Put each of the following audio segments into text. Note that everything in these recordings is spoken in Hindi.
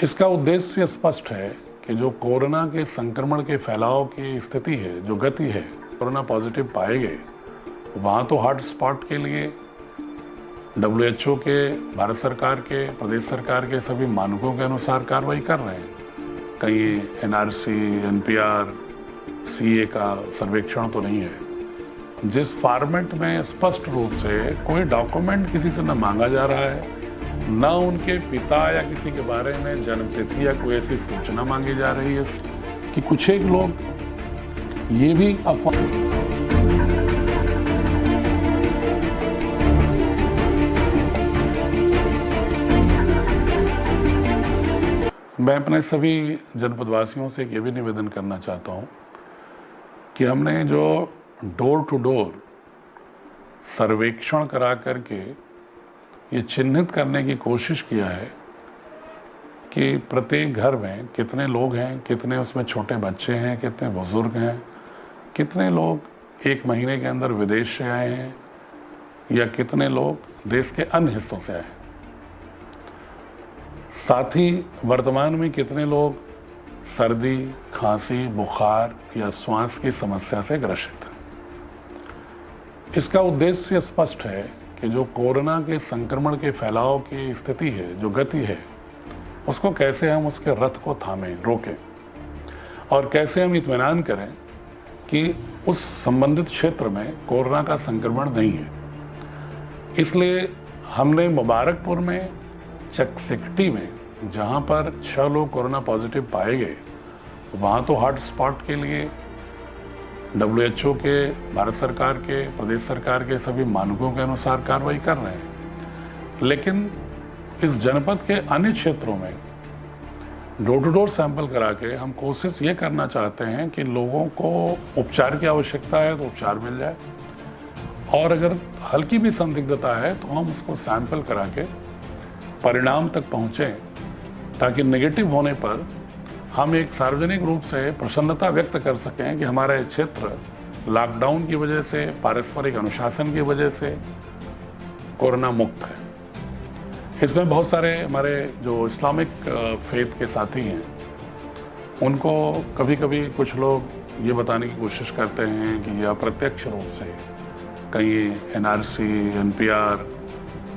इसका उद्देश्य स्पष्ट है कि जो कोरोना के संक्रमण के फैलाव की स्थिति है, जो गति है, कोरोना पॉजिटिव पाए गए वहाँ तो हॉट स्पॉट के लिए WHO के, भारत सरकार के, प्रदेश सरकार के सभी मानकों के अनुसार कार्रवाई कर रहे हैं। कहीं NRC, NPR, CA का सर्वेक्षण तो नहीं है। जिस फॉर्मेट में स्पष्ट रूप से कोई डॉक्यूमेंट किसी से न मांगा जा रहा है, न उनके पिता या किसी के बारे में जन्मतिथि या कोई ऐसी सूचना मांगी जा रही है कि कुछ एक लोग ये भी मैं अपने सभी जनपदवासियों से ये भी निवेदन करना चाहता हूँ कि हमने जो डोर टू डोर सर्वेक्षण करा करके ये चिन्हित करने की कोशिश किया है कि प्रत्येक घर में कितने लोग हैं, कितने उसमें छोटे बच्चे हैं, कितने बुजुर्ग हैं, कितने लोग एक महीने के अंदर विदेश से आए हैं या कितने लोग देश के अन्य हिस्सों से आए हैं। साथ ही वर्तमान में कितने लोग सर्दी, खांसी, बुखार या श्वास की समस्या से ग्रसित हैं। इसका उद्देश्य स्पष्ट है कि जो कोरोना के संक्रमण के फैलाव की स्थिति है, जो गति है, उसको कैसे हम उसके रथ को थामें, रोकें और कैसे हम इत्मीनान करें कि उस संबंधित क्षेत्र में कोरोना का संक्रमण नहीं है। इसलिए हमने मुबारकपुर में, चकसिकटी में, जहाँ पर 6 लोग कोरोना पॉजिटिव पाए गए वहाँ तो हॉट स्पॉट के लिए WHO के, भारत सरकार के, प्रदेश सरकार के सभी मानकों के अनुसार कार्रवाई कर रहे हैं। लेकिन इस जनपद के अन्य क्षेत्रों में डोर टू डोर सैंपल करा के हम कोशिश ये करना चाहते हैं कि लोगों को उपचार की आवश्यकता है तो उपचार मिल जाए, और अगर हल्की भी संदिग्धता है तो हम उसको सैंपल करा के परिणाम तक पहुँचें, ताकि नेगेटिव होने पर हम एक सार्वजनिक रूप से प्रसन्नता व्यक्त कर सकें कि हमारा ये क्षेत्र लॉकडाउन की वजह से, पारस्परिक अनुशासन की वजह से कोरोना मुक्त है। इसमें बहुत सारे हमारे जो इस्लामिक फेथ के साथी हैं, उनको कभी कभी कुछ लोग ये बताने की कोशिश करते हैं कि यह अप्रत्यक्ष रूप से कहीं NRC, NPR,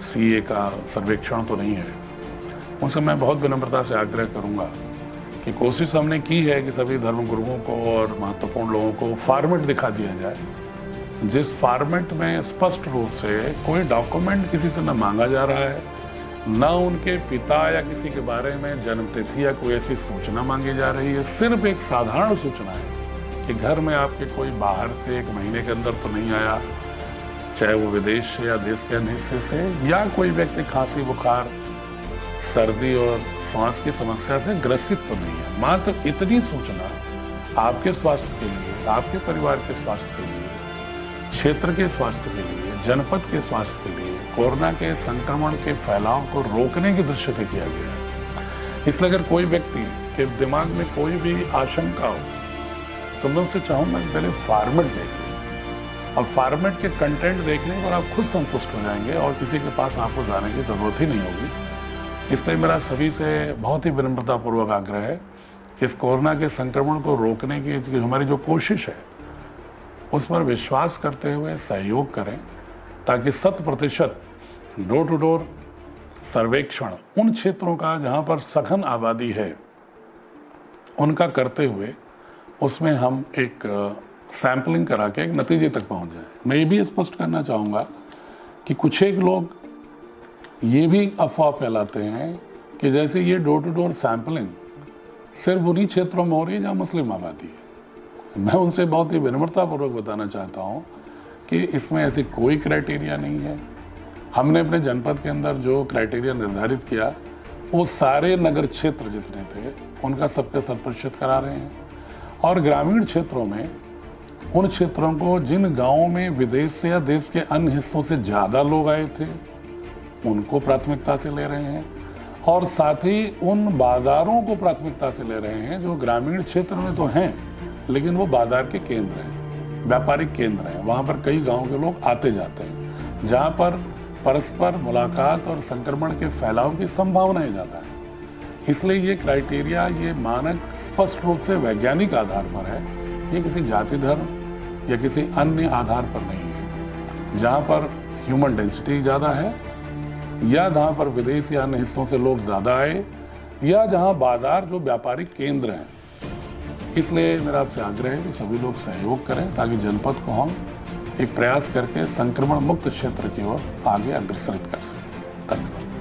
CA का सर्वेक्षण तो नहीं है। उनसे मैं बहुत विनम्रता से आग्रह करूंगा कि कोशिश हमने की है कि सभी धर्मगुरुओं को और महत्वपूर्ण लोगों को फॉर्मेट दिखा दिया जाए, जिस फॉर्मेट में स्पष्ट रूप से कोई डॉक्यूमेंट किसी से न मांगा जा रहा है, न उनके पिता या किसी के बारे में जन्मतिथि या कोई ऐसी सूचना मांगी जा रही है। सिर्फ एक साधारण सूचना है कि घर में आपके कोई बाहर से 1 महीने के अंदर तो नहीं आया, चाहे वो विदेश से या देश के अन्य हिस्से से, या कोई व्यक्ति खांसी, बुखार, सर्दी और श्वास की समस्या से ग्रसित तो नहीं है। मात्र इतनी सूचना आपके स्वास्थ्य के लिए, आपके परिवार के स्वास्थ्य के लिए, क्षेत्र के स्वास्थ्य के लिए, जनपद के स्वास्थ्य के लिए, कोरोना के संक्रमण के फैलाव को रोकने की दृष्टि से किया गया है। इसलिए अगर कोई व्यक्ति के दिमाग में कोई भी आशंका हो तो मैं उससे चाहूँगा कि पहले फॉर्मेट देखें, और फॉर्मेट के कंटेंट देखने पर आप खुद संतुष्ट हो जाएंगे और किसी के पास आपको जाने की जरूरत ही नहीं होगी। इसलिए मेरा सभी से बहुत ही विनम्रतापूर्वक आग्रह है कि इस कोरोना के संक्रमण को रोकने की हमारी जो कोशिश है उस पर विश्वास करते हुए सहयोग करें, ताकि 100% डोर टू डोर सर्वेक्षण उन क्षेत्रों का जहां पर सघन आबादी है उनका करते हुए उसमें हम एक सैंपलिंग करा के एक नतीजे तक पहुंच जाए। मैं ये भी स्पष्ट करना चाहूँगा कि कुछ एक लोग ये भी अफवाह फैलाते हैं कि जैसे ये डोर टू डोर सैंपलिंग सिर्फ उन्हीं क्षेत्रों में हो रही है जहाँ मुस्लिम आबादी है। मैं उनसे बहुत ही विनम्रतापूर्वक बताना चाहता हूँ कि इसमें ऐसी कोई क्राइटेरिया नहीं है। हमने अपने जनपद के अंदर जो क्राइटेरिया निर्धारित किया वो सारे नगर क्षेत्र जितने थे उनका सबके 100% करा रहे हैं, और ग्रामीण क्षेत्रों में उन क्षेत्रों को जिन गाँवों में विदेश से या देश के अन्य हिस्सों से ज़्यादा लोग आए थे उनको प्राथमिकता से ले रहे हैं, और साथ ही उन बाज़ारों को प्राथमिकता से ले रहे हैं जो ग्रामीण क्षेत्र में तो हैं लेकिन वो बाज़ार के केंद्र हैं, व्यापारिक केंद्र हैं। वहाँ पर कई गाँव के लोग आते जाते हैं, जहाँ पर परस्पर मुलाकात और संक्रमण के फैलाव की संभावनाएं ज़्यादा है। इसलिए ये क्राइटेरिया, ये मानक स्पष्ट रूप से वैज्ञानिक आधार पर है, ये किसी जाति धर्म या किसी अन्य आधार पर नहीं है। जहाँ पर ह्यूमन डेंसिटी ज़्यादा है, या जहाँ पर विदेश या अन्य हिस्सों से लोग ज़्यादा आए, या जहाँ बाजार जो व्यापारिक केंद्र हैं। इसलिए मेरा आपसे आग्रह है कि सभी लोग सहयोग करें ताकि जनपद को हम एक प्रयास करके संक्रमण मुक्त क्षेत्र की ओर आगे अग्रसरित कर सकें। धन्यवाद।